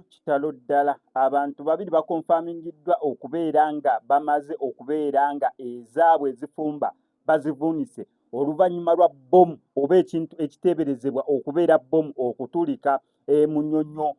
kitalo ddala. Abantu babiri bakonfamingiddwa okubeera nga bamaze okubeera nga ezaabwe ezifumba bazivuunise oluvannyuma lwa bbomu oba ekintu ekiteeberezebwa okubeera bbomu okutulika mu Nnyonyo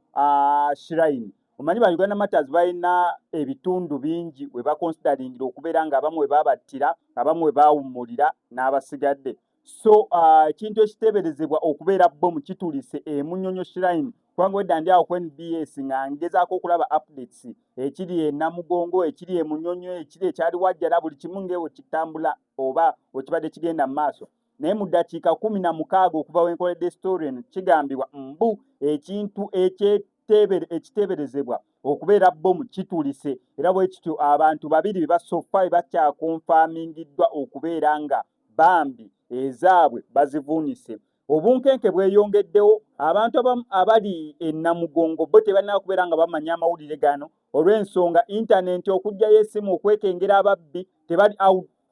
shrine. Omanyi ba Uganda Matters balina ebitundu bingi we bakonsideringira okubeera nga abamu we baabattira, abamu we baawummulira n'abasigadde. So ekintu ekiteeberezebwa okubeera bbomu kitulise mu Nnyonyo shrine. Kubanga wedda ndi awo ku NBS nga ngezaako okulaba updates ekiri e Namugongo, ekiri e Munyonyo, ekiri ekyali Wajjala, buli kimu ng'ewo kitambula oba ekibadde kigenda mu maaso. Naye mu ddakiika 16 okuva we nkoledde story eno kigambibwa mbu ekintu ekiteeberezebwa okubeera bbomu kitulise, era bwe kityo abantu babiri be basoffa bakyakonfamingiddwa okubeera nga bambi ezaabwe bazivuunise. Obunkenke bweyongeddewo, abantu abali e Namugongo bo tebalina kubeera nga bamanya amawulire gano olw'ensonga intaneti okuggyayo essimu okwekengera ababbi tebali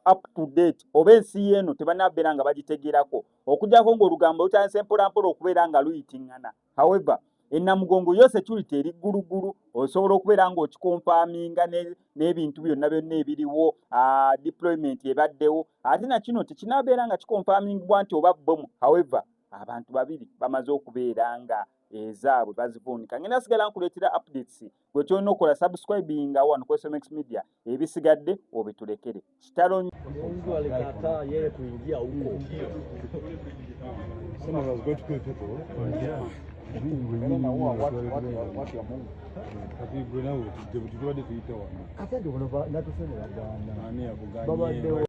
up to date, oba ensi yeeno tebalina kubeera nga bagitegerako okuggyako ng'olugambo lutandise mpolampola okubeera nga luyitingana. However, e Namugongo yo security eri ggulugulu, osobola okubeera ng'okikonfaminga n'ebintu byonna ebiriwo, deployment ebaddewo, ate na kino tekinabeera nga kikonfamingibwa nti oba bbomu. However, abantu babiri bamaze okubeera nga ezaabwe bazivuunika. Ngenda sigala nkuleetera updates gwe kyolina okukola subscribinga wano ku SMX Media, ebisigadde obitulekere. Kitalo Mungu alikataa yeye kuingia huko. Some of us go to people. Yeah. What ya Mungu. Ati bwana wetu tubade tuita wana. Ate ndio natusema Bwana. Nani ya Buganda.